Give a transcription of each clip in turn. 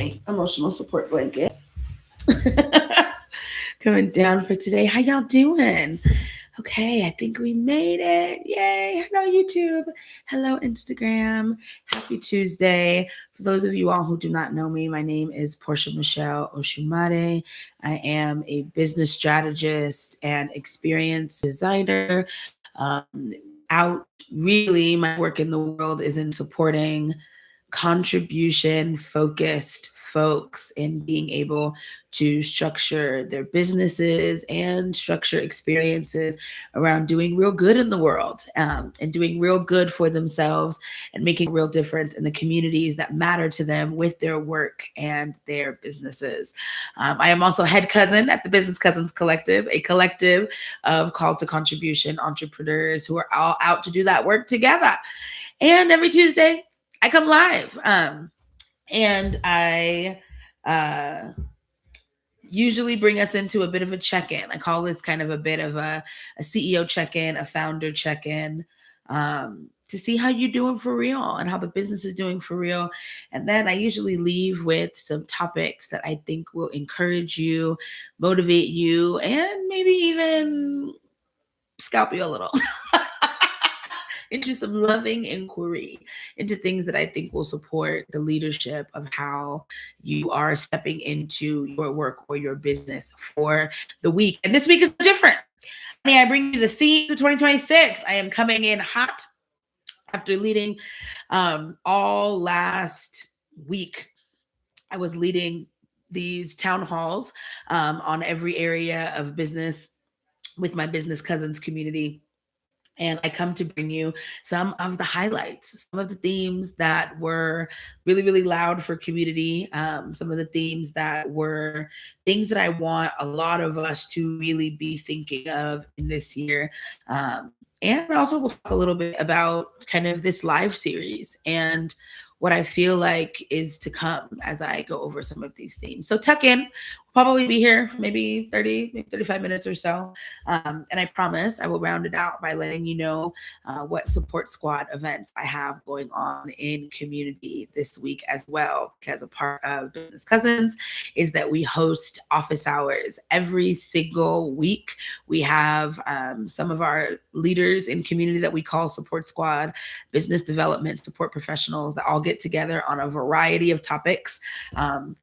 emotional support blanket. Coming down for today. How y'all doing? Okay, I think we made it. Yay. Hello, YouTube. Hello, Instagram. Happy Tuesday. For those of you all who do not know me, my name is Portia Michelle Oshumare. I am a business strategist and experience designer. Out really, my work in the world is in supporting contribution focused folks in being able to structure their businesses and structure experiences around doing real good in the world, and doing real good for themselves and making a real difference in the communities that matter to them with their work and their businesses. I am also head cousin at the Business Cousins Collective, a collective of call to contribution entrepreneurs who are all out to do that work together. And every Tuesday, I come live. And I usually bring us into a bit of a check-in. I call this kind of a bit of a CEO check-in, a founder check-in, to see how you're doing for real and how the business is doing for real. And then I usually leave with some topics that I think will encourage you, motivate you, and maybe even scalp you a little. Into some loving inquiry into things that I think will support the leadership of how you are stepping into your work or your business for the week. And this week is different. I bring you the theme of 2026. I am coming in hot after leading all last week. I was leading these town halls on every area of business with my Business Cousins community. And I come to bring you some of the highlights, some of the themes that were really, really loud for community, some of the themes that were things that I want a lot of us to really be thinking of in this year. And also, we'll talk a little bit about kind of this live series and what I feel like is to come as I go over some of these themes. So tuck in. We'll probably be here maybe 30, maybe 35 minutes or so. And I promise I will round it out by letting you know what support squad events I have going on in community this week as well. Because a part of Business Cousins is that we host office hours every single week. We have some of our leaders in community that we call support squad, business development support professionals that all get together on a variety of topics.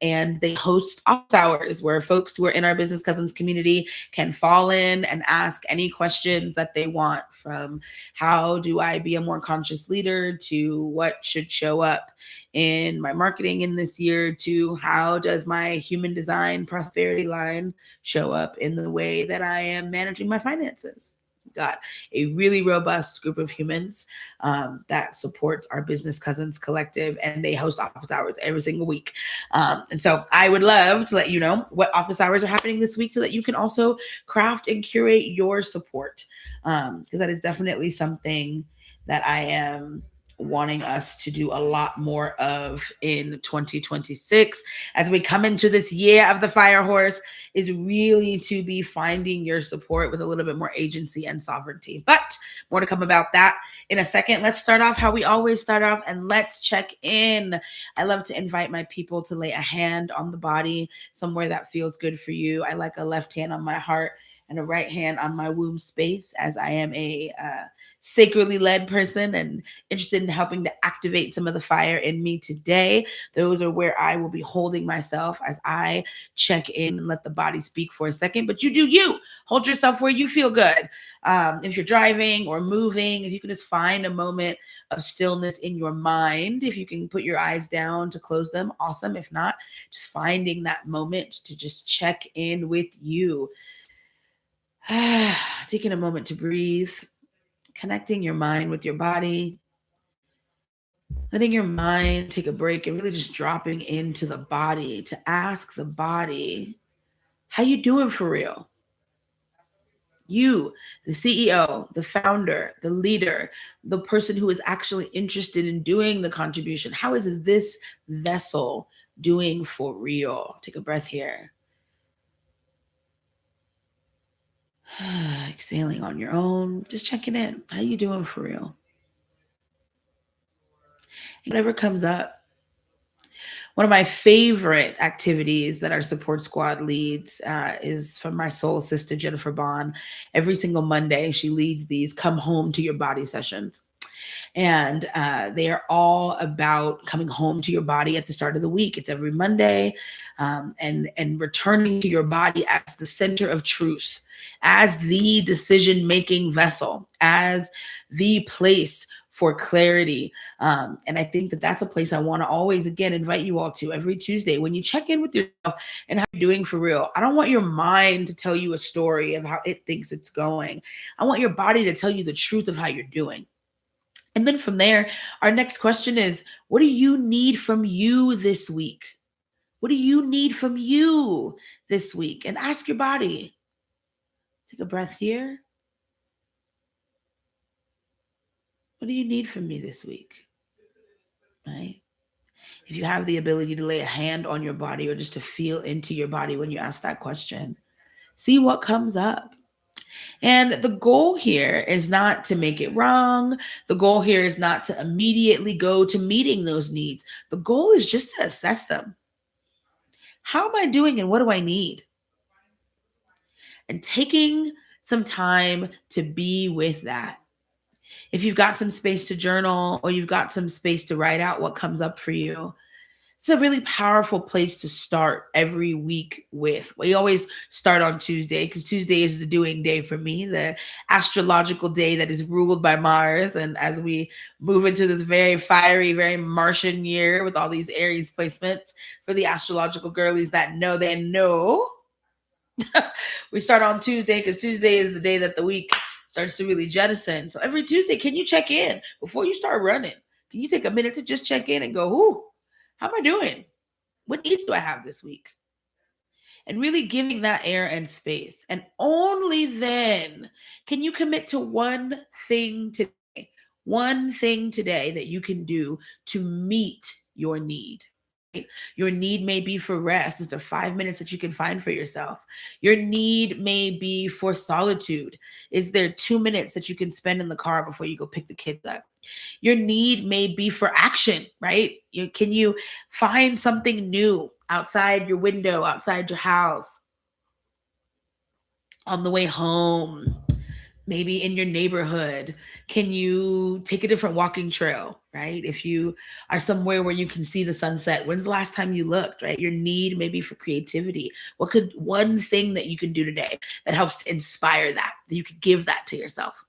And they host office hours where folks who are in our Business Cousins community can fall in and ask any questions that they want, from how do I be a more conscious leader to what should show up in my marketing in this year to how does my human design prosperity line show up in the way that I am managing my finances. Got a really robust group of humans that supports our Business Cousins collective, and they host office hours every single week. And so I would love to let you know what office hours are happening this week so that you can also craft and curate your support, because that is definitely something that I am wanting us to do a lot more of in 2026 as we come into this year of the fire horse, is really to be finding your support with a little bit more agency and sovereignty. But more to come about that in a second. Let's start off how we always start off, and let's check in. I love to invite my people to lay a hand on the body somewhere that feels good for you. I like a left hand on my heart and a right hand on my womb space, as I am a sacredly led person and interested in helping to activate some of the fire in me today. Those are where I will be holding myself as I check in and let the body speak for a second. But you do you. Hold yourself where you feel good. If you're driving or moving, if you can just find a moment of stillness in your mind, if you can put your eyes down to close them, awesome. If not, just finding that moment to just check in with you. Taking a moment to breathe, connecting your mind with your body, letting your mind take a break and really just dropping into the body to ask the body, how you doing for real? You, the CEO, the founder, the leader, the person who is actually interested in doing the contribution, how is this vessel doing for real? Take a breath here. Exhaling on your own, just checking in. How you doing for real? And whatever comes up, One of my favorite activities that our support squad leads is from my soul sister, Jennifer Bond. Every single Monday, she leads these come home to your body sessions. And they are all about coming home to your body at the start of the week. It's every Monday, and returning to your body as the center of truth, as the decision making vessel, as the place for clarity. And I think that that's a place I want to always, again, invite you all to every Tuesday when you check in with yourself and how you're doing for real. I don't want your mind to tell you a story of how it thinks it's going. I want your body to tell you the truth of how you're doing. And then from there, our next question is, what do you need from you this week? What do you need from you this week? And ask your body. Take a breath here. What do you need from me this week? Right? If you have the ability to lay a hand on your body or just to feel into your body when you ask that question, see what comes up. And the goal here is not to make it wrong. The goal here is not to immediately go to meeting those needs. The goal is just to assess them. How am I doing and what do I need? And taking some time to be with that. If you've got some space to journal or you've got some space to write out what comes up for you, it's a really powerful place to start every week with. We always start on Tuesday because Tuesday is the doing day for me, the astrological day that is ruled by Mars. And as we move into this very fiery, very Martian year with all these Aries placements for the astrological girlies that know they know, we start on Tuesday because Tuesday is the day that the week starts to really jettison. So every Tuesday, can you check in before you start running? Can you take a minute to just check in and go, ooh, how am I doing? What needs do I have this week? And really giving that air and space. And only then can you commit to one thing today that you can do to meet your need. Your need may be for rest. Is there 5 minutes that you can find for yourself? Your need may be for solitude. Is there 2 minutes that you can spend in the car before you go pick the kids up? Your need may be for action, right? Can you find something new outside your window, outside your house, on the way home? Maybe in your neighborhood, can you take a different walking trail, right? If you are somewhere where you can see the sunset, when's the last time you looked, right? Your need maybe for creativity. What could one thing that you can do today that helps to inspire that you could give that to yourself?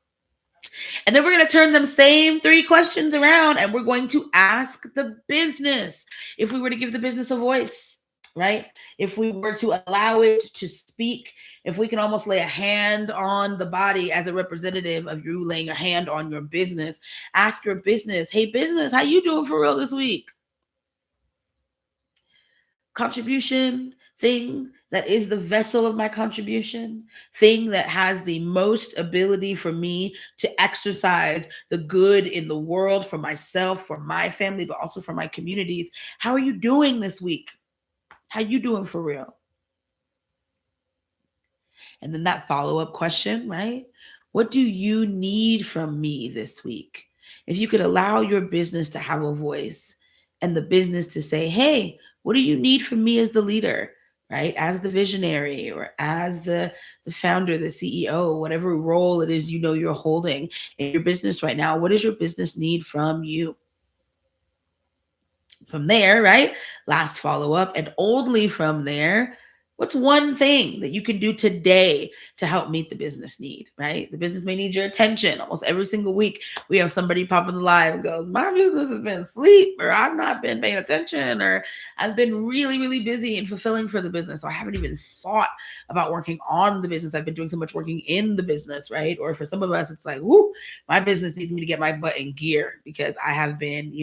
And then we're going to turn them same 3 questions around and we're going to ask the business if we were to give the business a voice, right? If we were to allow it to speak, if we can almost lay a hand on the body as a representative of you laying a hand on your business, ask your business, hey business, how you doing for real this week? Contribution, thing that is the vessel of my contribution, thing that has the most ability for me to exercise the good in the world for myself, for my family, but also for my communities. How are you doing this week? How you doing for real? And then that follow-up question, right? What do you need from me this week? If you could allow your business to have a voice and the business to say, hey, what do you need from me as the leader, right? As the visionary or as the founder, the CEO, whatever role it is you know you're holding in your business right now, what does your business need from you? From there, right? Last follow up. And only from there, what's one thing that you can do today to help meet the business need, right? The business may need your attention. Almost every single week, we have somebody pop in the live and goes, my business has been asleep, or I've not been paying attention, or I've been really, really busy and fulfilling for the business. So I haven't even thought about working on the business. I've been doing so much working in the business, right? Or for some of us, it's like, whoo, my business needs me to get my butt in gear because I have been,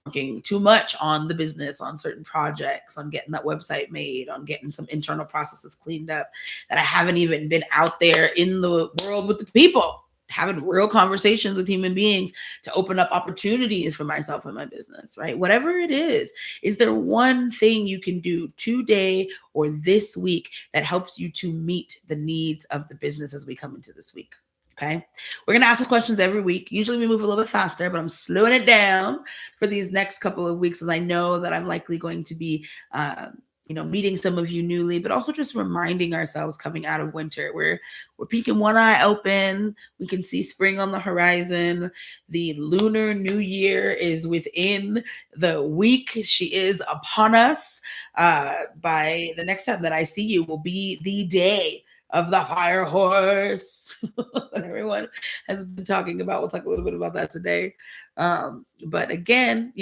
working too much on the business, on certain projects, on getting that website made, on getting some internal processes cleaned up, that I haven't even been out there in the world with the people, having real conversations with human beings to open up opportunities for myself and my business, right? Whatever it is there one thing you can do today or this week that helps you to meet the needs of the business as we come into this week? Okay. We're going to ask these questions every week. Usually we move a little bit faster, but I'm slowing it down for these next couple of weeks as I know that I'm likely going to be, meeting some of you newly, but also just reminding ourselves coming out of winter. We're peeking one eye open. We can see spring on the horizon. The Lunar New Year is within the week. She is upon us. By the next time that I see you will be the day of the fire horse that everyone has been talking about. We'll talk a little bit about that today. But again,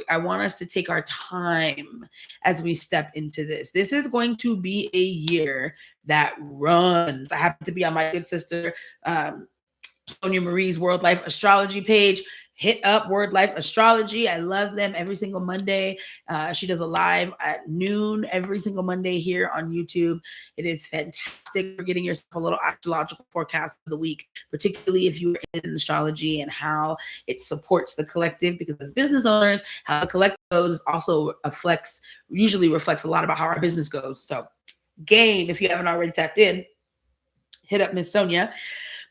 I want us to take our time as we step into this. This is going to be a year that runs. I happen to be on my good sister, Sonia Marie's World Life Astrology page. Hit up Word Life Astrology. I love them every single Monday. She does a live at noon every single Monday here on YouTube. It is fantastic for getting yourself a little astrological forecast for the week, particularly if you are in astrology and how it supports the collective. Because as business owners, how the collective goes also usually reflects a lot about how our business goes. So, game, if you haven't already tapped in, hit up Miss Sonia.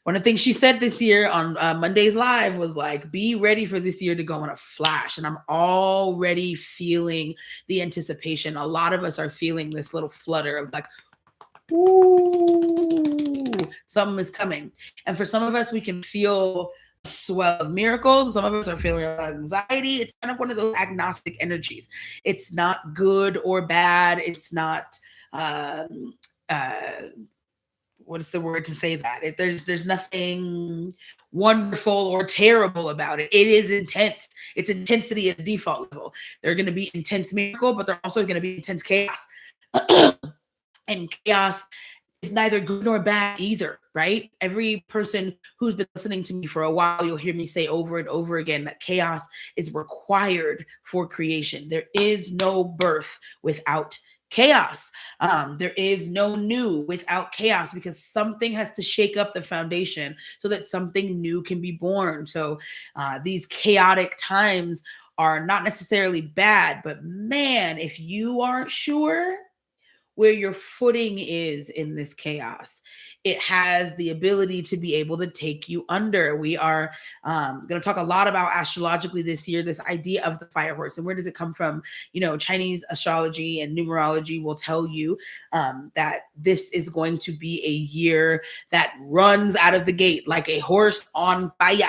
One of the things she said this year on Monday's Live was like, be ready for this year to go in a flash. And I'm already feeling the anticipation. A lot of us are feeling this little flutter of like, ooh, something is coming. And for some of us, we can feel a swell of miracles. Some of us are feeling a lot of anxiety. It's kind of one of those agnostic energies. It's not good or bad. It's not what's the word to say that? There's nothing wonderful or terrible about it. It is intense. It's intensity at a default level. There are going to be intense miracle, but there are also going to be intense chaos. And chaos is neither good nor bad either, right? Every person who's been listening to me for a while, you'll hear me say over and over again that chaos is required for creation. There is no birth without chaos. There is no new without chaos, because something has to shake up the foundation so that something new can be born. So these chaotic times are not necessarily bad, but man, if you aren't sure where your footing is in this chaos, it has the ability to be able to take you under. We are going to talk a lot about astrologically this year, this idea of the fire horse and where does it come from. Chinese astrology and numerology will tell you that this is going to be a year that runs out of the gate like a horse on fire.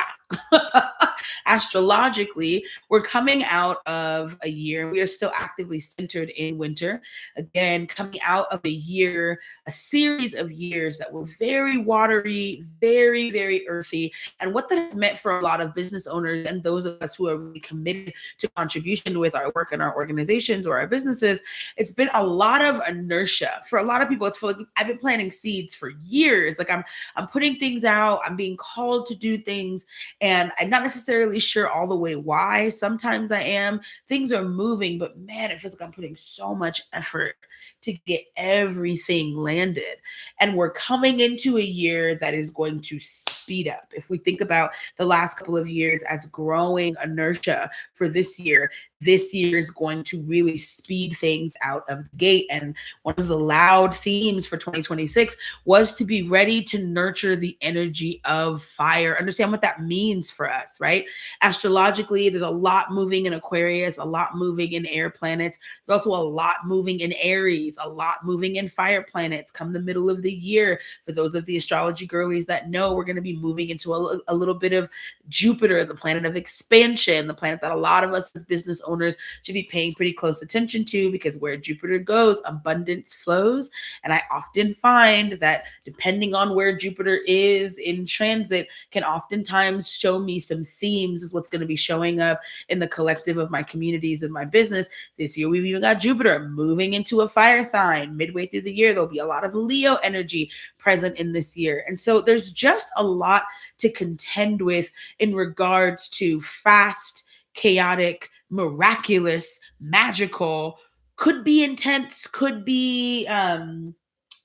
Astrologically, we're coming out of a year, we are still actively centered in winter. Again, coming out of a series of years that were very watery, very, very earthy. And what that has meant for a lot of business owners and those of us who are really committed to contribution with our work and our organizations or our businesses, it's been a lot of inertia. For a lot of people, it's like I've been planting seeds for years. Like I'm putting things out, I'm being called to do things, and I'm not necessarily sure all the way why. Sometimes I am. Things are moving, but man, it feels like I'm putting so much effort to get everything landed. And we're coming into a year that is going to speed up. If we think about the last couple of years as growing inertia for this year is going to really speed things out of the gate. And one of the loud themes for 2026 was to be ready to nurture the energy of fire. Understand what that means for us, right? Astrologically, there's a lot moving in Aquarius, a lot moving in air planets. There's also a lot moving in Aries, a lot moving in fire planets come the middle of the year. For those of the astrology girlies that know, we're going to be moving into a little bit of Jupiter, the planet of expansion, the planet that a lot of us as business owners should be paying pretty close attention to, because where Jupiter goes, abundance flows. And I often find that depending on where Jupiter is in transit can oftentimes show me some themes is what's going to be showing up in the collective of my communities and my business. This year, we've even got Jupiter moving into a fire sign. Midway through the year, there'll be a lot of Leo energy present in this year. And so there's just a lot to contend with in regards to fast, chaotic, miraculous, magical, could be intense, could be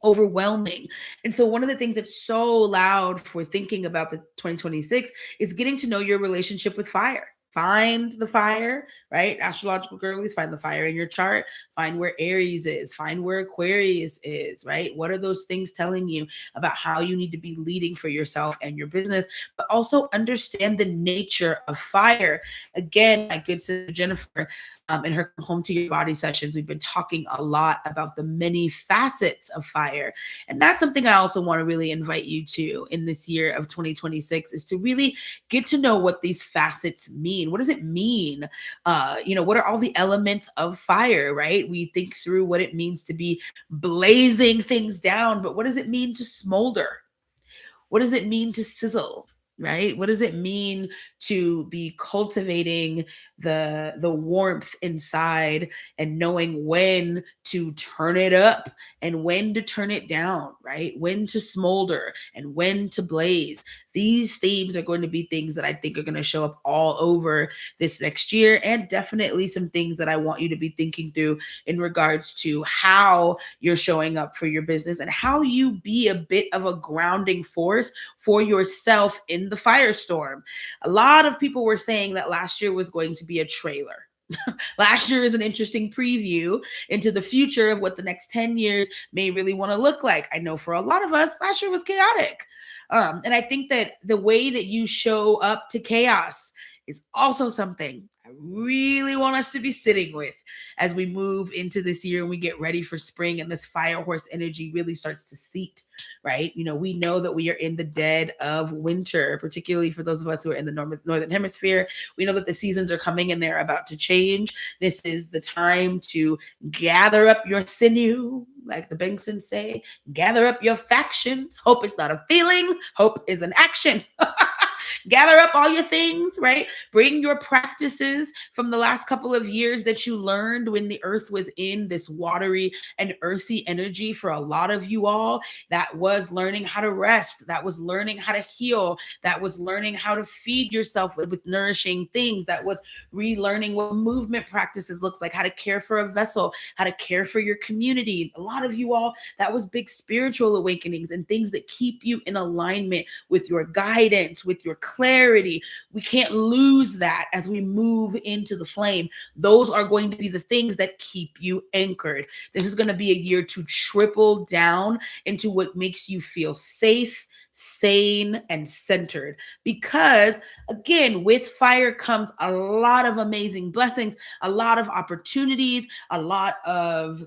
overwhelming. And so one of the things that's so loud for thinking about the 2026 is getting to know your relationship with fire. Find the fire, right? Astrological girlies, find the fire in your chart. Find where Aries is. Find where Aquarius is, right? What are those things telling you about how you need to be leading for yourself and your business? But also understand the nature of fire. Again, my good sister Jennifer, in her Home to Your Body sessions, we've been talking a lot about the many facets of fire. And that's something I also want to really invite you to in this year of 2026, is to really get to know what these facets mean. What does it mean? What are all the elements of fire, right? We think through what it means to be blazing things down, but what does it mean to smolder? What does it mean to sizzle? Right? What does it mean to be cultivating the warmth inside and knowing when to turn it up and when to turn it down, right? When to smolder and when to blaze. These themes are going to be things that I think are going to show up all over this next year, and definitely some things that I want you to be thinking through in regards to how you're showing up for your business and how you be a bit of a grounding force for yourself in the firestorm. A lot of people were saying that last year was going to be a trailer. Last year is an interesting preview into the future of what the next 10 years may really want to look like. I know for a lot of us, last year was chaotic. And I think that the way that you show up to chaos is also something I really want us to be sitting with as we move into this year and we get ready for spring and this fire horse energy really starts to seat, right? We know that we are in the dead of winter, particularly for those of us who are in the northern hemisphere. We know that the seasons are coming and they're about to change. This is the time to gather up your sinew, like the Banksons say, gather up your factions. Hope is not a feeling, hope is an action. Gather up all your things, right? Bring your practices from the last couple of years that you learned when the earth was in this watery and earthy energy for a lot of you all. That was learning how to rest. That was learning how to heal. That was learning how to feed yourself with nourishing things. That was relearning what movement practices looks like, how to care for a vessel, how to care for your community. A lot of you all, that was big spiritual awakenings and things that keep you in alignment with your guidance, with your clarity. We can't lose that as we move into the flame. Those are going to be the things that keep you anchored. This is going to be a year to triple down into what makes you feel safe, sane, and centered. Because again, with fire comes a lot of amazing blessings, a lot of opportunities, a lot of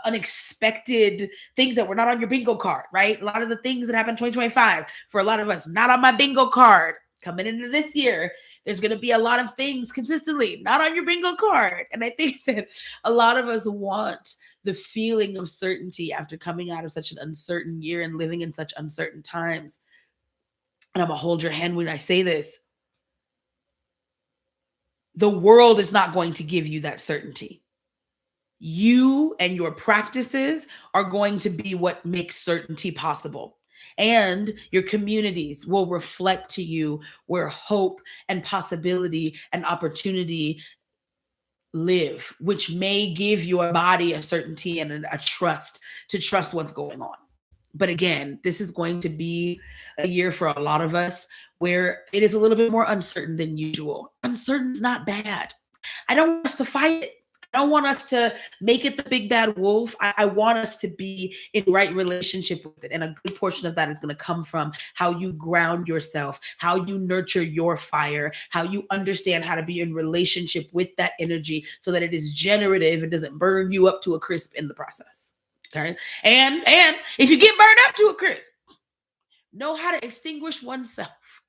unexpected things that were not on your bingo card, right? A lot of the things that happened in 2025 for a lot of us, not on my bingo card. Coming into this year, there's going to be a lot of things consistently not on your bingo card. And I think that a lot of us want the feeling of certainty after coming out of such an uncertain year and living in such uncertain times. And I'm going to hold your hand when I say this. The world is not going to give you that certainty. You and your practices are going to be what makes certainty possible. And your communities will reflect to you where hope and possibility and opportunity live, which may give your body a certainty and a trust to trust what's going on. But again, this is going to be a year for a lot of us where it is a little bit more uncertain than usual. Uncertain is not bad. I don't want us to fight it. I don't want us to make it the big bad wolf. I want us to be in right relationship with it. And a good portion of that is going to come from how you ground yourself, how you nurture your fire, how you understand how to be in relationship with that energy so that it is generative and doesn't burn you up to a crisp in the process. Okay. And if you get burned up to a crisp, know how to extinguish oneself.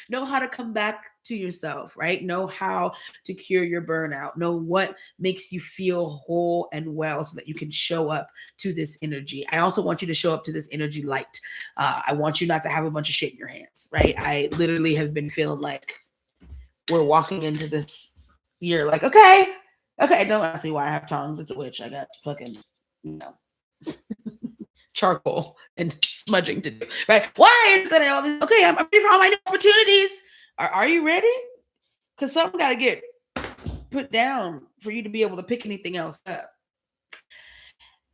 Know how to come back to yourself, right? Know how to cure your burnout. Know what makes you feel whole and well so that you can show up to this energy. I also want you to show up to this energy light. I want you not to have a bunch of shit in your hands, right? I literally have been feeling like we're walking into this year like, okay, don't ask me why I have tongues. It's a witch. I got fucking, charcoal and smudging to do, right? Why is that all this? Okay, I'm ready for all my new opportunities. Are you ready? Because something got to get put down for you to be able to pick anything else up.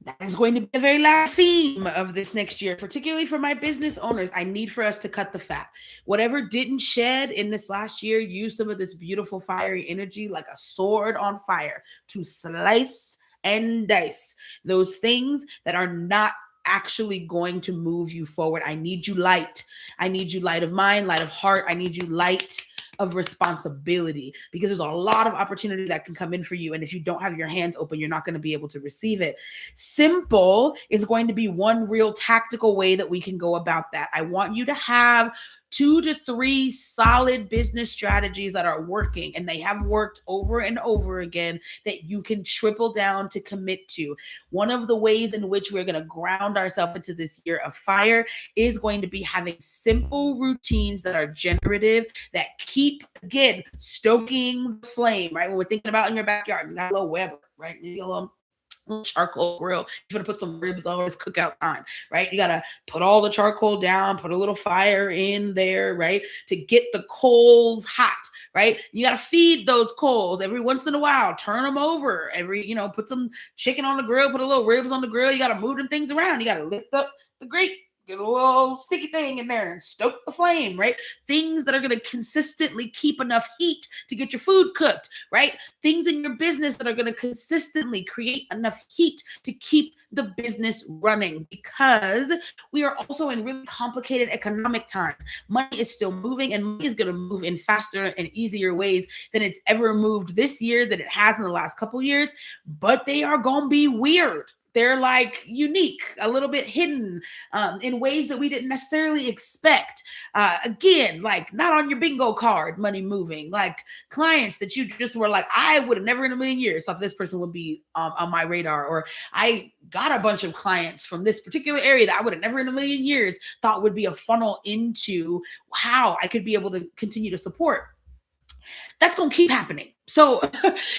That is going to be the very last theme of this next year, particularly for my business owners. I need for us to cut the fat. Whatever didn't shed in this last year, use some of this beautiful fiery energy like a sword on fire to slice and dice those things that are not actually going to move you forward. I need you light. I need you light of mind, light of heart. I need you light of responsibility, because there's a lot of opportunity that can come in for you. And if you don't have your hands open, you're not going to be able to receive it. Simple is going to be one real tactical way that we can go about that. I want you to have 2 to 3 solid business strategies that are working, and they have worked over and over again, that you can triple down to commit to. One of the ways in which we're going to ground ourselves into this year of fire is going to be having simple routines that are generative, that keep, again, stoking the flame, right? When we're thinking about in your backyard, you got a little Weber, right? You got a little charcoal grill. You're gonna put some ribs on, it's cookout time, right? You gotta put all the charcoal down, put a little fire in there, right? To get the coals hot, right? You gotta feed those coals every once in a while, turn them over put some chicken on the grill, put a little ribs on the grill. You gotta move them things around. You gotta lift up the grate, get a little sticky thing in there and stoke the flame, right? Things that are going to consistently keep enough heat to get your food cooked, right? Things in your business that are going to consistently create enough heat to keep the business running, because we are also in really complicated economic times. Money is still moving, and money is going to move in faster and easier ways than it's ever moved this year, than it has in the last couple of years, but they are going to be weird. They're like unique, a little bit hidden in ways that we didn't necessarily expect. Again, like not on your bingo card, money moving, like clients that you just were like, I would have never in a million years thought this person would be on my radar. Or I got a bunch of clients from this particular area that I would have never in a million years thought would be a funnel into how I could be able to continue to support. That's going to keep happening. So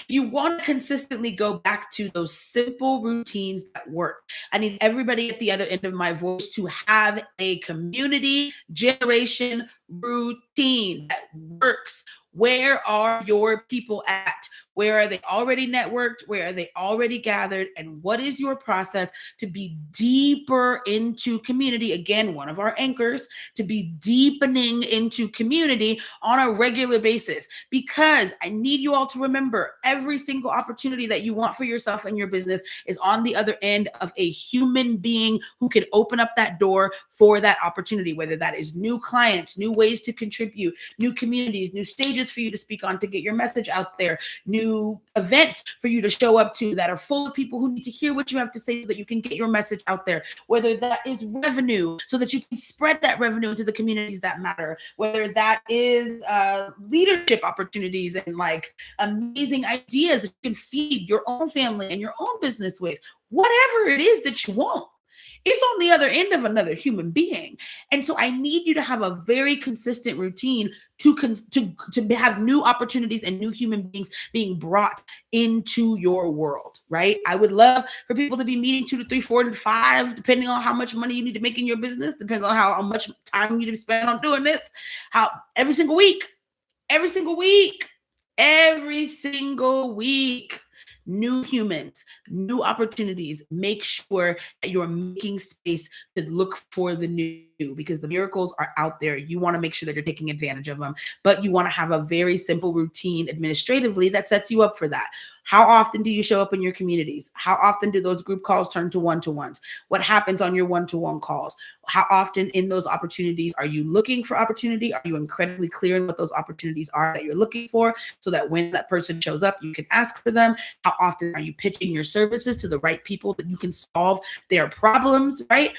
you want to consistently go back to those simple routines that work. I need everybody at the other end of my voice to have a community generation routine that works. Where are your people at? Where are they already networked? Where are they already gathered? And what is your process to be deeper into community? Again, one of our anchors, to be deepening into community on a regular basis, because I need you all to remember, every single opportunity that you want for yourself and your business is on the other end of a human being who can open up that door for that opportunity, whether that is new clients, new ways to contribute, new communities, new stages for you to speak on to get your message out there, new events for you to show up to that are full of people who need to hear what you have to say so that you can get your message out there, whether that is revenue so that you can spread that revenue into the communities that matter, whether that is leadership opportunities and like amazing ideas that you can feed your own family and your own business with, whatever it is that you want. It's on the other end of another human being. And so I need you to have a very consistent routine to have new opportunities and new human beings being brought into your world, right? I would love for people to be meeting 2 to 3, 4 to 5, depending on how much money you need to make in your business, depends on how much time you need to spend on doing this, how every single week, new humans, new opportunities. Make sure that you're making space to look for the new, because the miracles are out there. You want to make sure that you're taking advantage of them, but you want to have a very simple routine administratively that sets you up for that. How often do you show up in your communities? How often do those group calls turn to one-to-ones? What happens on your one-to-one calls? How often in those opportunities are you looking for opportunity? Are you incredibly clear in what those opportunities are that you're looking for, so that when that person shows up, you can ask for them? How often are you pitching your services to the right people that you can solve their problems, right?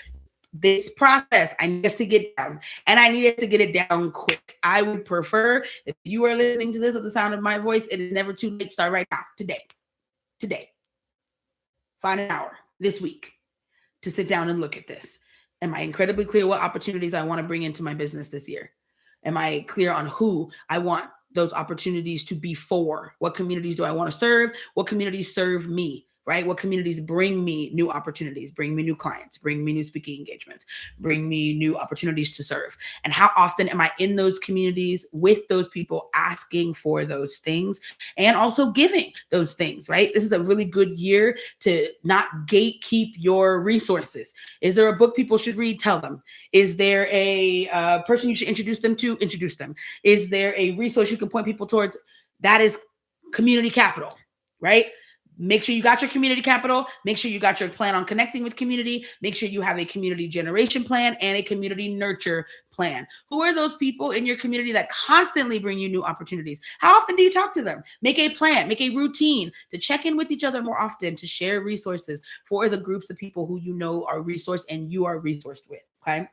This process, I need us to get down, and I need us to get it down quick. I would prefer, if you are listening to this at the sound of my voice, it is never too late. Start right now, today. Find an hour this week to sit down and look at this. Am I incredibly clear what opportunities I want to bring into my business this year? Am I clear on who I want those opportunities to be for? What communities do I want to serve? What communities serve me? right? What communities bring me new opportunities, bring me new clients, bring me new speaking engagements, bring me new opportunities to serve. And how often am I in those communities with those people asking for those things and also giving those things, right? This is a really good year to not gatekeep your resources. Is there a book people should read? Tell them. Is there a person you should introduce them to? Introduce them. Is there a resource you can point people towards? That is community capital, right? Make sure you got your community capital. Make sure you got your plan on connecting with community. Make sure you have a community generation plan and a community nurture plan. Who are those people in your community that constantly bring you new opportunities? How often do you talk to them? Make a plan, make a routine to check in with each other more often, to share resources for the groups of people who you know are resourced and you are resourced with, okay?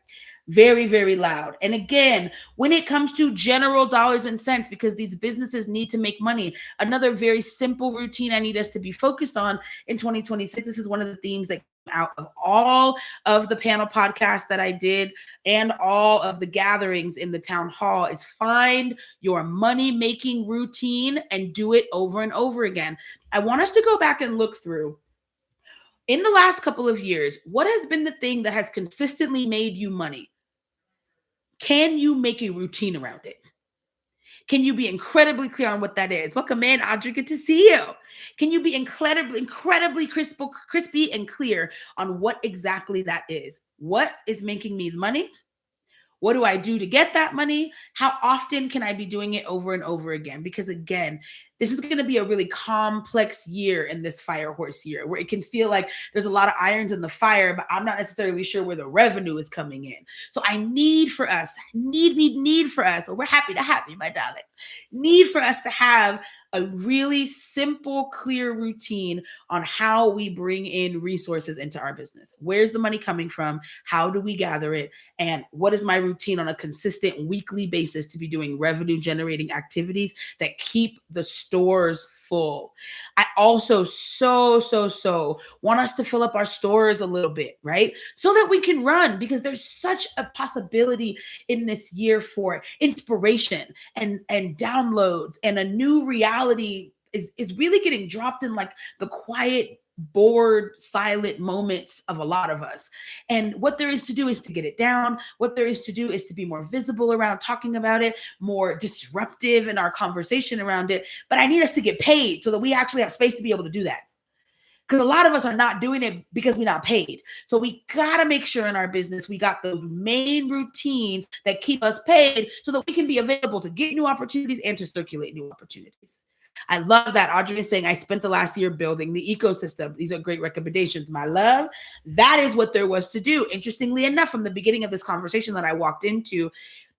Very, very loud. And again, when it comes to general dollars and cents, because these businesses need to make money, another very simple routine I need us to be focused on in 2026. This is one of the themes that came out of all of the panel podcasts that I did and all of the gatherings in the town hall is find your money-making routine and do it over and over again. I want us to go back and look through in the last couple of years, what has been the thing that has consistently made you money? Can you make a routine around it? Can you be incredibly clear on what that is? Welcome in, Audrey. Good to see you. Can you be incredibly crispy and clear on what exactly that is? What is making me money? What do I do to get that money? How often can I be doing it over and over again? Because again, this is going to be a really complex year in this fire horse year where it can feel like there's a lot of irons in the fire, but I'm not necessarily sure where the revenue is coming in. So I need for us, or we're happy to have you, my darling, need for us to have a really simple, clear routine on how we bring in resources into our business. Where's the money coming from? How do we gather it? And what is my routine on a consistent weekly basis to be doing revenue generating activities that keep the stores full? I also so want us to fill up our stores a little bit, right? So that we can run, because there's such a possibility in this year for inspiration and downloads, and a new reality is really getting dropped in like the quiet, bored, silent moments of a lot of us. And what there is to do is to get it down. What there is to do is to be more visible around talking about it, more disruptive in our conversation around it. But I need us to get paid so that we actually have space to be able to do that. Because a lot of us are not doing it because we're not paid. So we got to make sure in our business we got those main routines that keep us paid so that we can be available to get new opportunities and to circulate new opportunities. I love that. Audrey is saying, I spent the last year building the ecosystem. These are great recommendations, my love. That is what there was to do. Interestingly enough, from the beginning of this conversation that I walked into,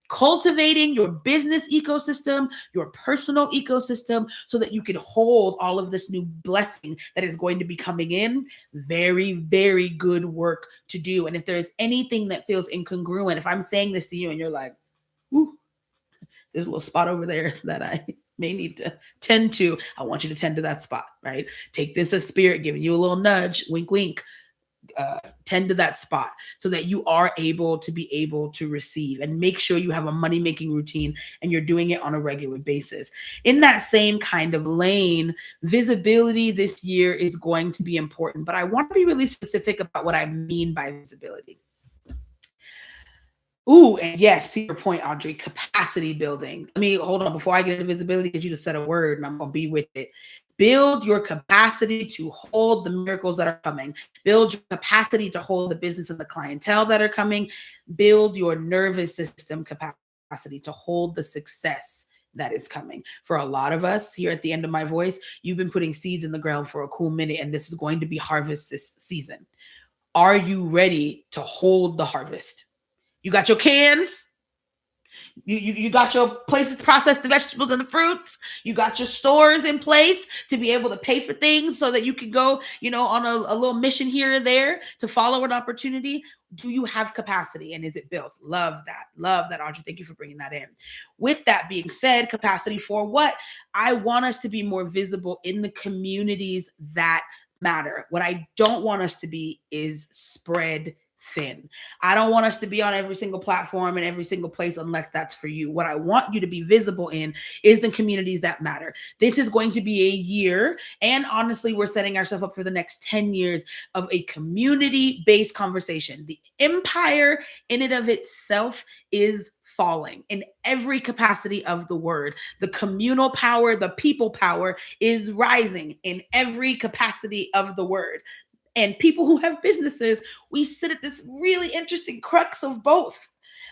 cultivating your business ecosystem, your personal ecosystem, so that you can hold all of this new blessing that is going to be coming in. Very, very good work to do. And if there is anything that feels incongruent, if I'm saying this to you and you're like, ooh, there's a little spot over there that I may need to tend to, I want you to tend to that spot, right? Take this as spirit giving you a little nudge, wink, wink. Tend to that spot so that you are able to receive, and make sure you have a money-making routine and you're doing it on a regular basis. In that same kind of lane, visibility this year is going to be important, but I want to be really specific about what I mean by visibility. Ooh, and yes, to your point, Audrey, capacity building. Let me hold on before I get into visibility, because you just said a word and I'm going to be with it. Build your capacity to hold the miracles that are coming. Build your capacity to hold the business and the clientele that are coming. Build your nervous system capacity to hold the success that is coming. For a lot of us here at the end of my voice, you've been putting seeds in the ground for a cool minute, and this is going to be harvest season. Are you ready to hold the harvest? You got your cans. You got your places to process the vegetables and the fruits. You got your stores in place to be able to pay for things so that you can go, on a little mission here or there to follow an opportunity. Do you have capacity, and is it built? Love that, Audrey. Thank you for bringing that in. With that being said, capacity for what? I want us to be more visible in the communities that matter. What I don't want us to be is spread thin. I don't want us to be on every single platform and every single place unless that's for you. What I want you to be visible in is the communities that matter. This is going to be a year, and honestly, we're setting ourselves up for the next 10 years of a community based conversation. The empire in and of itself is falling in every capacity of the word. The communal power, the people power is rising in every capacity of the word. And people who have businesses, we sit at this really interesting crux of both,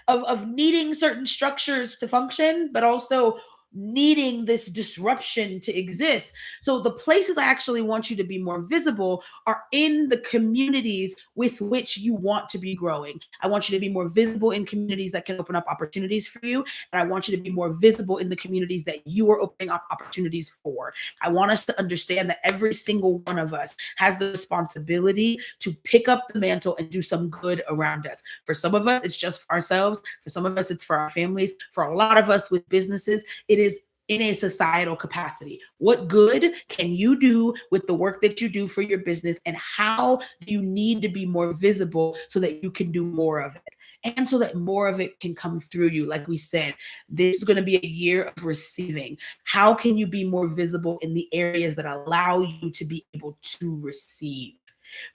of needing certain structures to function, but also needing this disruption to exist. So the places I actually want you to be more visible are in the communities with which you want to be growing. I want you to be more visible in communities that can open up opportunities for you. And I want you to be more visible in the communities that you are opening up opportunities for. I want us to understand that every single one of us has the responsibility to pick up the mantle and do some good around us. For some of us, it's just for ourselves. For some of us, it's for our families. For a lot of us with businesses, it is in a societal capacity. What good can you do with the work that you do for your business, and how do you need to be more visible so that you can do more of it? And so that more of it can come through you. Like we said, this is going to be a year of receiving. How can you be more visible in the areas that allow you to be able to receive?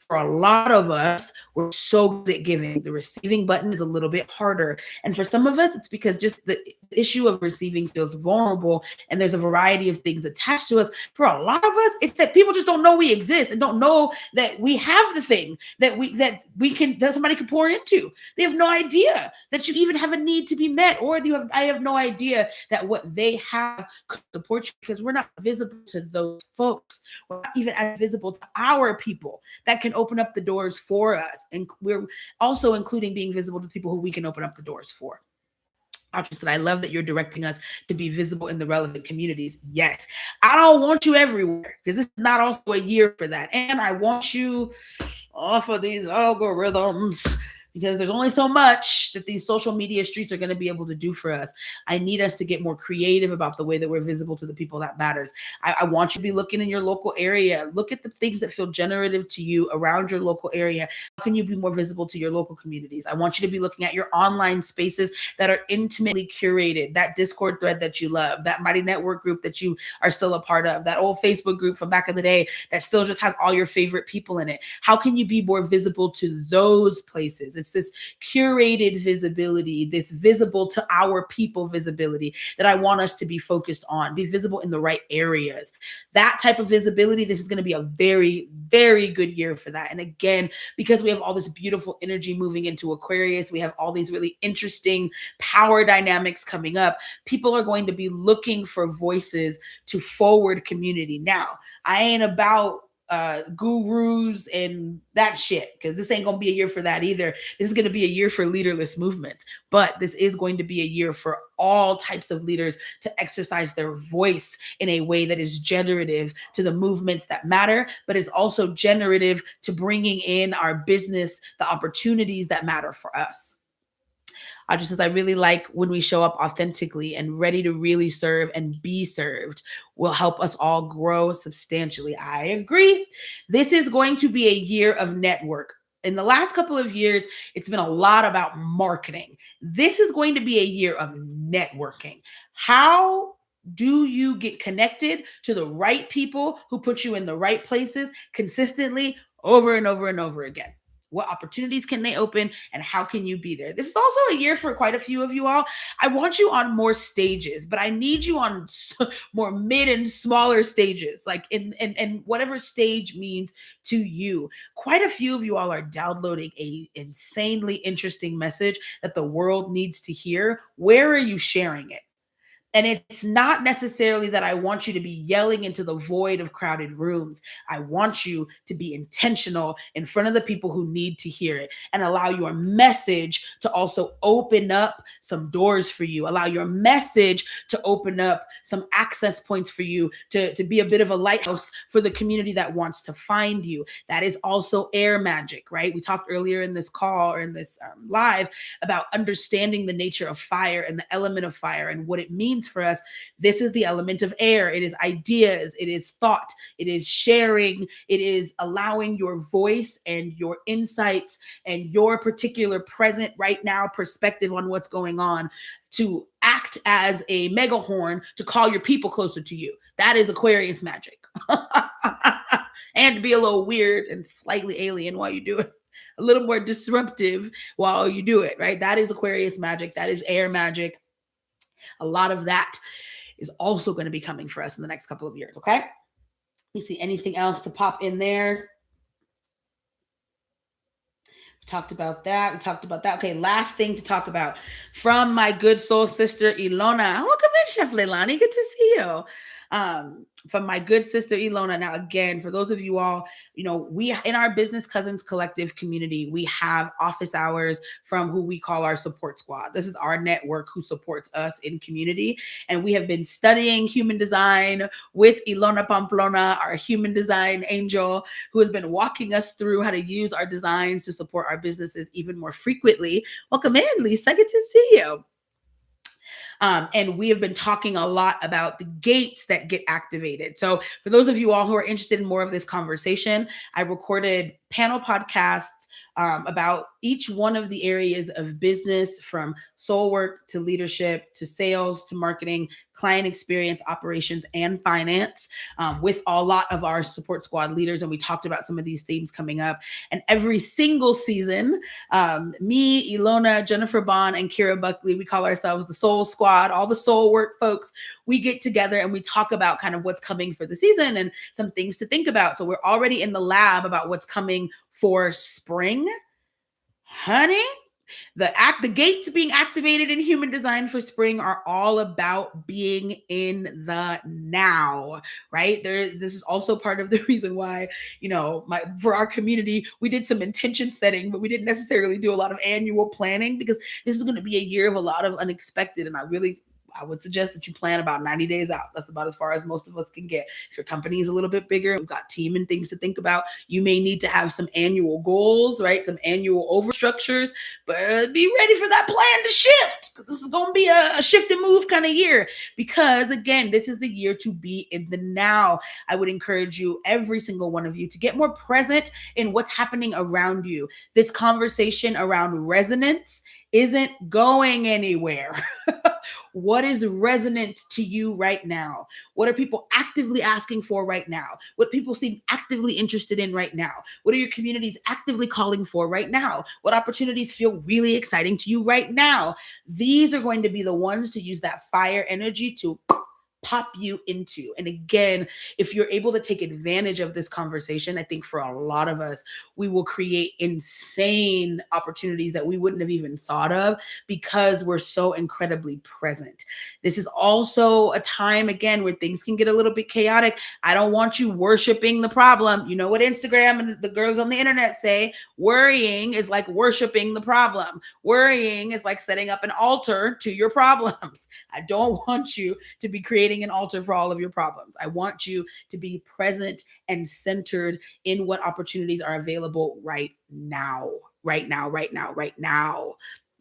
For a lot of us, we're so good at giving. The receiving button is a little bit harder. And for some of us, it's because just the issue of receiving feels vulnerable, and there's a variety of things attached to us. For a lot of us, it's that people just don't know we exist and don't know that we have the thing that somebody can pour into. They have no idea that you even have a need to be met, or I have no idea that what they have could support you, because we're not visible to those folks. We're not even as visible to our people that can open up the doors for us. And we're also including being visible to people who we can open up the doors for. Audrey said, I love that you're directing us to be visible in the relevant communities. Yes, I don't want you everywhere, because this is not also a year for that. And I want you off of these algorithms, because there's only so much that these social media streets are going to be able to do for us. I need us to get more creative about the way that we're visible to the people that matters. I want you to be looking in your local area. Look at the things that feel generative to you around your local area. How can you be more visible to your local communities? I want you to be looking at your online spaces that are intimately curated, that Discord thread that you love, that Mighty Network group that you are still a part of, that old Facebook group from back in the day that still just has all your favorite people in it. How can you be more visible to those places? It's this curated visibility, this visible to our people visibility that I want us to be focused on, be visible in the right areas. That type of visibility, this is going to be a very, very good year for that. And again, because we have all this beautiful energy moving into Aquarius, we have all these really interesting power dynamics coming up. People are going to be looking for voices to forward community. Now, I ain't about gurus and that shit, because this ain't gonna be a year for that either. This is gonna be a year for leaderless movements, but this is going to be a year for all types of leaders to exercise their voice in a way that is generative to the movements that matter, but is also generative to bringing in our business the opportunities that matter for us. Just says, I really like when we show up authentically and ready to really serve and be served will help us all grow substantially. I agree. This is going to be a year of network. In the last couple of years, it's been a lot about marketing. This is going to be a year of networking. How do you get connected to the right people who put you in the right places consistently over and over and over again? What opportunities can they open, and how can you be there? This is also a year for quite a few of you all. I want you on more stages, but I need you on more mid and smaller stages, like in whatever stage means to you. Quite a few of you all are downloading a insanely interesting message that the world needs to hear. Where are you sharing it? And it's not necessarily that I want you to be yelling into the void of crowded rooms. I want you to be intentional in front of the people who need to hear it, and allow your message to also open up some doors for you. Allow your message to open up some access points for you to be a bit of a lighthouse for the community that wants to find you. That is also air magic, right? We talked earlier in this call or in this live about understanding the nature of fire and the element of fire and what it means means for us, this is the element of air. It is ideas, it is thought, it is sharing, it is allowing your voice and your insights and your particular present right now perspective on what's going on to act as a megahorn to call your people closer to you. That is Aquarius magic. And to be a little weird and slightly alien while you do it, a little more disruptive while you do it, right? That is Aquarius magic. That is air magic. A lot of that is also going to be coming for us in the next couple of years, okay? Let me see anything else to pop in there. We talked about that. Okay, last thing to talk about from my good soul sister, Ilona. Welcome in, Chef Leilani. Good to see you. From my good sister Ilona. Now, again, for those of you all, we in our Business Cousins Collective community, we have office hours from who we call our support squad. This is our network who supports us in community. And we have been studying human design with Ilona Pamplona, our human design angel, who has been walking us through how to use our designs to support our businesses even more frequently. Welcome in, Lisa. Good to see you. And we have been talking a lot about the gates that get activated. So for those of you all who are interested in more of this conversation, I recorded panel podcasts about each one of the areas of business, from soul work to leadership to sales to marketing, client experience, operations, and finance, with a lot of our support squad leaders. And we talked about some of these themes coming up. And every single season, me, Ilona, Jennifer Bond, and Kira Buckley, we call ourselves the Soul Squad, all the soul work folks, we get together and we talk about kind of what's coming for the season and some things to think about. So we're already in the lab about what's coming for spring. Honey, the gates being activated in human design for spring are all about being in the now, right? This is also part of the reason why, for our community, we did some intention setting, but we didn't necessarily do a lot of annual planning, because this is going to be a year of a lot of unexpected. And I would suggest that you plan about 90 days out. That's about as far as most of us can get. If your company is a little bit bigger, we've got team and things to think about. You may need to have some annual goals, right? Some annual overstructures, but be ready for that plan to shift. This is going to be a shift and move kind of year, because again, this is the year to be in the now. I would encourage you, every single one of you, to get more present in what's happening around you. This conversation around resonance isn't going anywhere. What is resonant to you right now? What are people actively asking for right now? What people seem actively interested in right now? What are your communities actively calling for right now? What opportunities feel really exciting to you right now? These are going to be the ones to use that fire energy to pop you into. And again, if you're able to take advantage of this conversation, I think for a lot of us, we will create insane opportunities that we wouldn't have even thought of, because we're so incredibly present. This is also a time, again, where things can get a little bit chaotic. I don't want you worshiping the problem. You know what Instagram and the girls on the internet say? Worrying is like worshiping the problem. Worrying is like setting up an altar to your problems. I don't want you to be creating an altar for all of your problems. I want you to be present and centered in what opportunities are available right now. I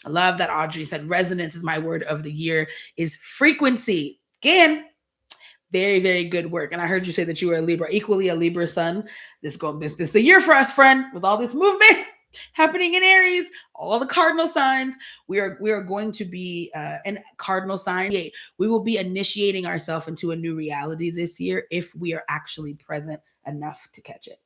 love that Audrey said resonance is my word of the year, is frequency. Again, very, very good work. And I heard you say that you were a Libra, equally a Libra sun. This is the year for us, friend, with all this movement happening in Aries, all the cardinal signs. We are going to be in cardinal sign. We will be initiating ourselves into a new reality this year if we are actually present enough to catch it.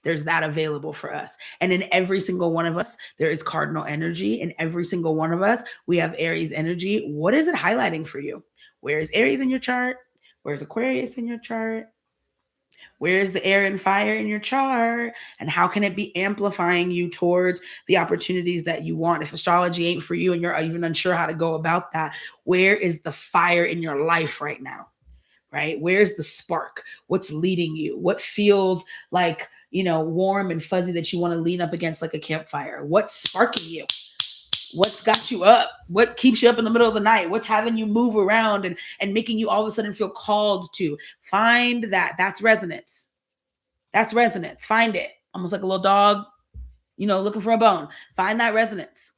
There's that available for us. And in every single one of us, there is cardinal energy. In every single one of us, we have Aries energy. What is it highlighting for you? Where is Aries in your chart? Where's Aquarius in your chart? Where's the air and fire in your chart? And how can it be amplifying you towards the opportunities that you want? If astrology ain't for you and you're even unsure how to go about that, where is the fire in your life right now? Right? Where's the spark? What's leading you? What feels like, warm and fuzzy that you want to lean up against like a campfire? What's sparking you? What's got you up? What keeps you up in the middle of the night? What's having you move around and making you all of a sudden feel called to? Find that. That's resonance. That's resonance. Find it. Almost like a little dog, looking for a bone. Find that resonance.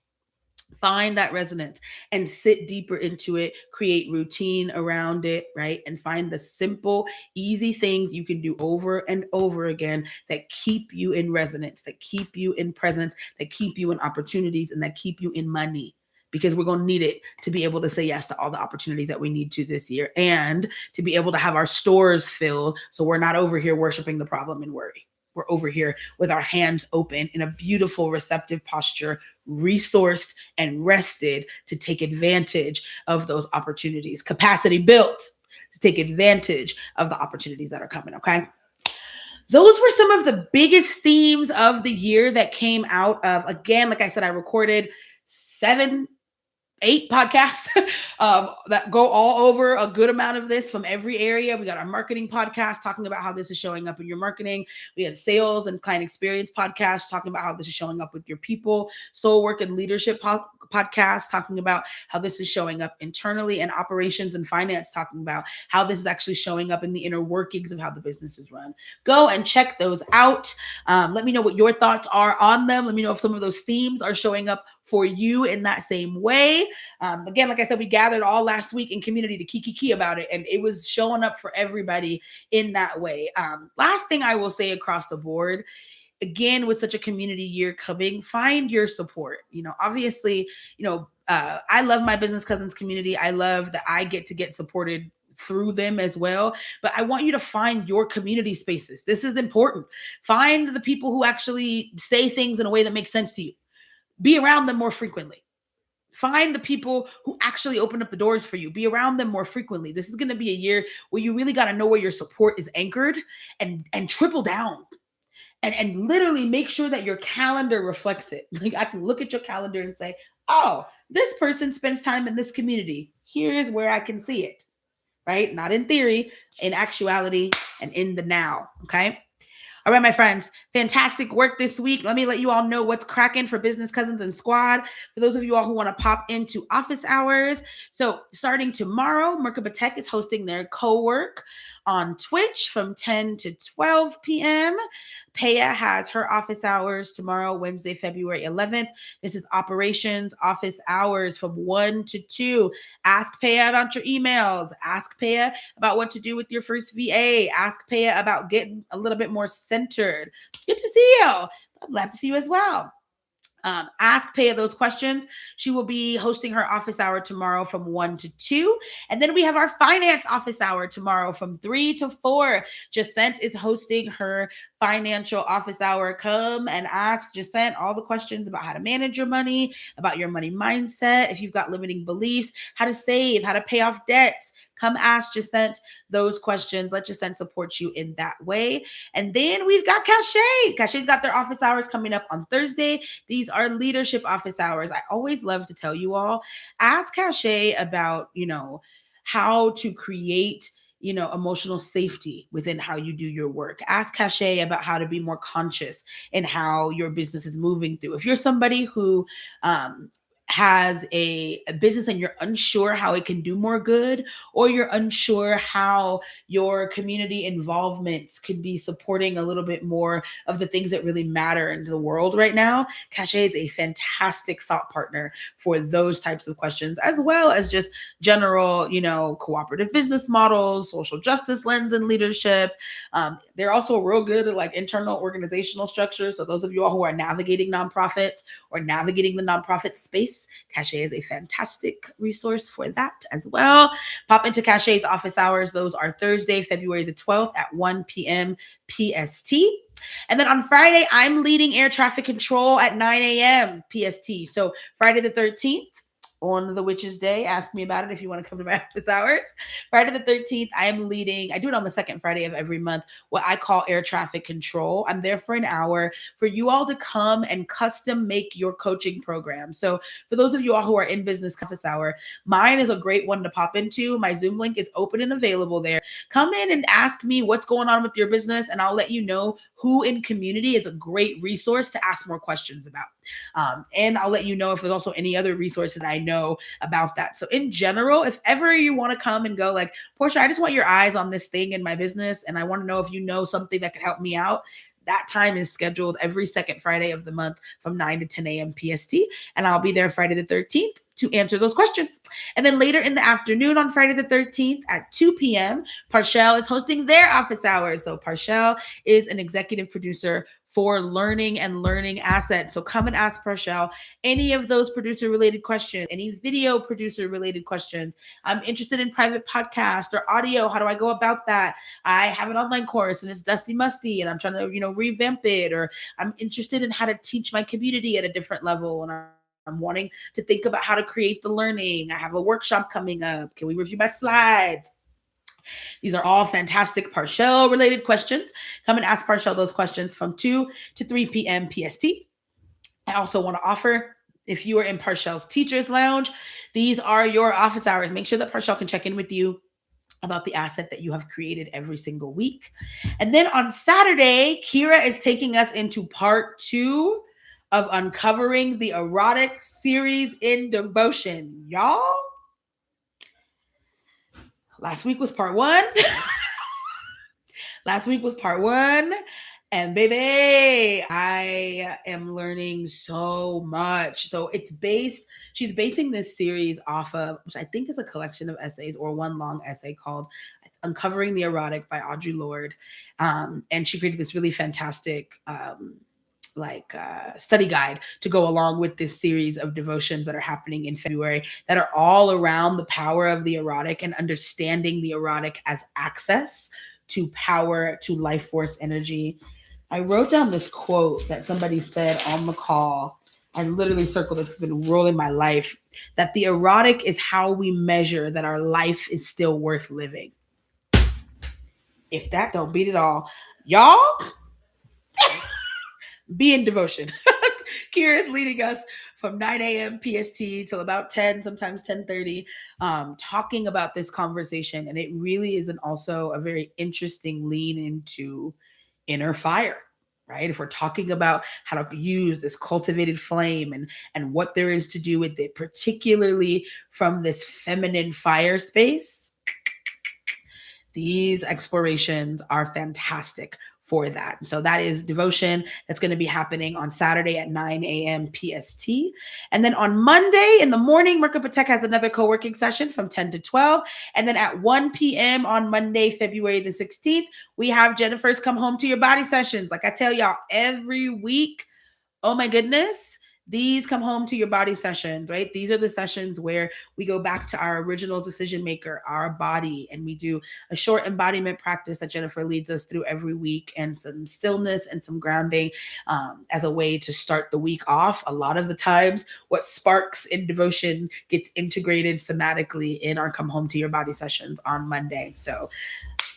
Find that resonance and sit deeper into it, create routine around it, right? And find the simple, easy things you can do over and over again that keep you in resonance, that keep you in presence, that keep you in opportunities, and that keep you in money. Because we're going to need it to be able to say yes to all the opportunities that we need to this year and to be able to have our stores filled so we're not over here worshiping the problem and worry. We're over here with our hands open in a beautiful, receptive posture, resourced and rested to take advantage of those opportunities, capacity built to take advantage of the opportunities that are coming. Okay. Those were some of the biggest themes of the year that came out of, again, like I said, I recorded 8 podcasts that go all over a good amount of this from every area. We got our marketing podcast talking about how this is showing up in your marketing. We had sales and client experience podcast talking about how this is showing up with your people. Soul work and leadership podcast talking about how this is showing up internally, and operations and finance talking about how this is actually showing up in the inner workings of how the business is run. Go and check those out. Let me know what your thoughts are on them. Let me know if some of those themes are showing up for you in that same way. Again, like I said, we gathered all last week in community to kiki about it, and it was showing up for everybody in that way. Last thing I will say across the board, again, with such a community year coming, find your support. Obviously, I love my business cousins community. I love that I get to get supported through them as well. But I want you to find your community spaces. This is important. Find the people who actually say things in a way that makes sense to you. Be around them more frequently. Find the people who actually open up the doors for you. Be around them more frequently. This is going to be a year where you really got to know where your support is anchored and triple down. And literally make sure that your calendar reflects it. Like, I can look at your calendar and say, oh, this person spends time in this community. Here's where I can see it, right? Not in theory, in actuality, and in the now, okay? All right, my friends, fantastic work this week. Let me let you all know what's cracking for Business Cousins and Squad. For those of you all who want to pop into office hours. So starting tomorrow, Merkaba Tech is hosting their co-work on Twitch from 10 to 12 p.m. Paya has her office hours tomorrow, Wednesday, February 11th. This is operations office hours from 1 to 2. Ask Paya about your emails. Ask Paya about what to do with your first VA. Ask Paya about getting a little bit more centered. Good to see you. I'm glad to see you as well. Ask Paya those questions. She will be hosting her office hour tomorrow from 1 to 2. And then we have our finance office hour tomorrow from 3 to 4. Jacent is hosting her financial office hour. Come and ask Jacent all the questions about how to manage your money, about your money mindset, if you've got limiting beliefs, how to save, how to pay off debts. Come ask Jacent those questions. Let Jacent support you in that way. And then we've got Cachet. Cachet's got their office hours coming up on Thursday. These are leadership office hours. I always love to tell you all, ask Cachet about, how to create emotional safety within how you do your work. Ask Cachet about how to be more conscious in how your business is moving through. If you're somebody who has a business and you're unsure how it can do more good, or you're unsure how your community involvements could be supporting a little bit more of the things that really matter in the world right now, Cachet is a fantastic thought partner for those types of questions, as well as just general, cooperative business models, social justice lens and leadership. They're also real good at like internal organizational structures. So those of you all who are navigating nonprofits or navigating the nonprofit space, Cachet is a fantastic resource for that as well. Pop into Cachet's office hours. Those are Thursday, February the 12th at 1 p.m. PST. And then on Friday, I'm leading air traffic control at 9 a.m. PST. So Friday the 13th, on the Witch's Day. Ask me about it if you want to come to my office hours. Friday the 13th, I am leading, I do it on the second Friday of every month, what I call air traffic control. I'm there for an hour for you all to come and custom make your coaching program. So for those of you all who are in business office hour, mine is a great one to pop into. My Zoom link is open and available there. Come in and ask me what's going on with your business, and I'll let you know who in community is a great resource to ask more questions about. And I'll let you know if there's also any other resources I know about that. So in general, if ever you want to come and go like, Portia, I just want your eyes on this thing in my business, and I want to know if you know something that could help me out, That time is scheduled every second Friday of the month from 9 to 10 a.m. PST. And I'll be there Friday the 13th to answer those questions. And then later in the afternoon on Friday the 13th at 2 p.m., Parshell is hosting their office hours. So Parshell is an executive producer for Learning and Learning Assets. So come and ask Parshell any of those producer related questions, any video producer related questions. I'm interested in private podcast or audio. How do I go about that? I have an online course and it's dusty musty and I'm trying to, revamp it, or I'm interested in how to teach my community at a different level. And I'm wanting to think about how to create the learning. I have a workshop coming up. Can we review my slides? These are all fantastic Parshell related questions. Come and ask Parshell those questions from 2 to 3 p.m. PST. I also want to offer, if you are in Parshell's Teachers Lounge, these are your office hours. Make sure that Parshell can check in with you about the asset that you have created every single week. And then on Saturday, Kira is taking us into part 2 of uncovering the erotic series in devotion. Y'all, last week was part 1. And baby, I am learning so much. So she's basing this series off of, which I think is a collection of essays or one long essay called Uncovering the Erotic by Audre Lorde. And she created this really fantastic study guide to go along with this series of devotions that are happening in February that are all around the power of the erotic and understanding the erotic as access to power, to life force energy. I wrote down this quote that somebody said on the call. I literally circled this. It's been rolling my life, that the erotic is how we measure that our life is still worth living. If that don't beat it all, y'all, be in devotion. Kira is leading us from 9 a.m. PST till about 10, sometimes 10:30, talking about this conversation. And it really is also a very interesting lean into inner fire, right? If we're talking about how to use this cultivated flame and what there is to do with it, particularly from this feminine fire space, these explorations are fantastic for that. So that is devotion that's going to be happening on Saturday at 9 a.m. PST. And then on Monday in the morning, Mirka Patek has another co-working session from 10 to 12. And then at 1 p.m. on Monday, February the 16th, we have Jennifer's Come Home to Your Body sessions. Like I tell y'all every week, oh my goodness, these come home to your body sessions, right? These are the sessions where we go back to our original decision maker, our body, and we do a short embodiment practice that Jennifer leads us through every week, and some stillness and some grounding as a way to start the week off. A lot of the times, what sparks in devotion gets integrated somatically in our Come Home to Your Body sessions on Monday. So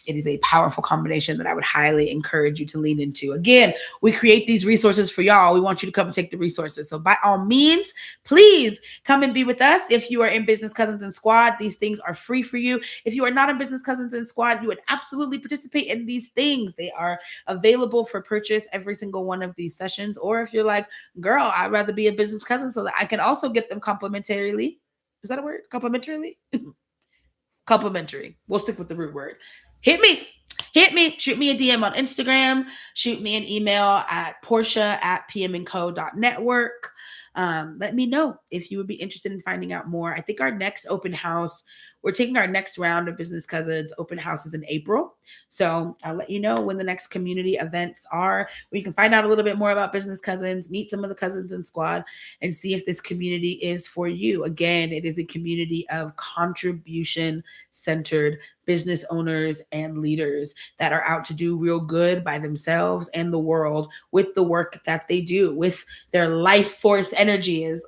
it is a powerful combination that I would highly encourage you to lean into. Again, we create these resources for y'all. We want you to come and take the resources. So by all means, please come and be with us. If you are in Business Cousins and Squad, these things are free for you. If you are not in Business Cousins and Squad, you would absolutely participate in these things. They are available for purchase, every single one of these sessions. Or if you're like, girl, I'd rather be a Business Cousin so that I can also get them complimentarily. Is that a word? Complimentarily? Complimentary. We'll stick with the root word. Hit me, shoot me a DM on Instagram, shoot me an email at portia@pmandco.network. Let me know if you would be interested in finding out more. I think our next open house, we're taking our next round of Business Cousins open houses in April. So I'll let you know when the next community events are, where you can find out a little bit more about Business Cousins, meet some of the cousins in Squad, and see if this community is for you. Again, it is a community of contribution-centered business owners and leaders that are out to do real good by themselves and the world with the work that they do, with their life force energy, as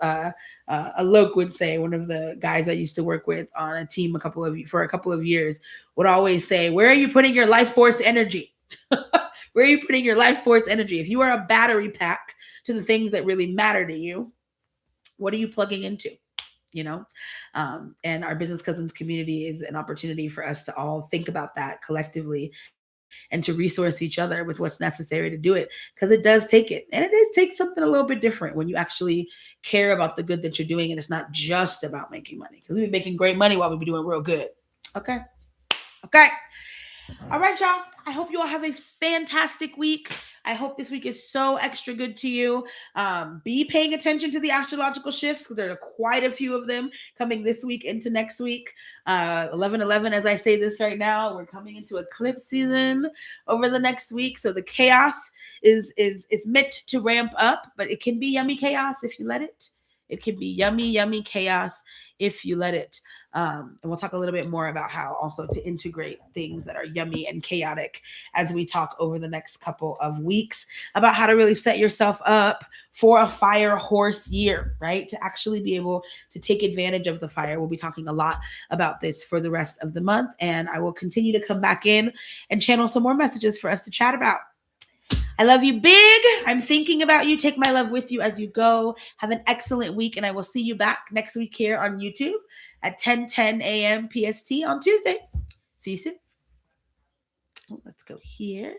Alok would say. One of the guys I used to work with on a team for a couple of years would always say, where are you putting your life force energy? Where are you putting your life force energy? If you are a battery pack to the things that really matter to you, what are you plugging into? And our Business Cousins community is an opportunity for us to all think about that collectively and to resource each other with what's necessary to do it, because it does take it. And it does take something a little bit different when you actually care about the good that you're doing, and it's not just about making money, because we've been making great money while we've been doing real good. Okay. All right, y'all. I hope you all have a fantastic week. I hope this week is so extra good to you. Be paying attention to the astrological shifts because there are quite a few of them coming this week into next week. 11/11, as I say this right now, we're coming into eclipse season over the next week. So the chaos is meant to ramp up, but it can be yummy chaos if you let it. It can be yummy, yummy chaos if you let it. And we'll talk a little bit more about how also to integrate things that are yummy and chaotic as we talk over the next couple of weeks about how to really set yourself up for a fire horse year, right? To actually be able to take advantage of the fire. We'll be talking a lot about this for the rest of the month. And I will continue to come back in and channel some more messages for us to chat about. I love you big. I'm thinking about you. Take my love with you as you go. Have an excellent week, and I will see you back next week here on YouTube at 10:10 a.m. PST on Tuesday. See you soon. Oh, let's go here.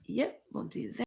Yep, we'll do that.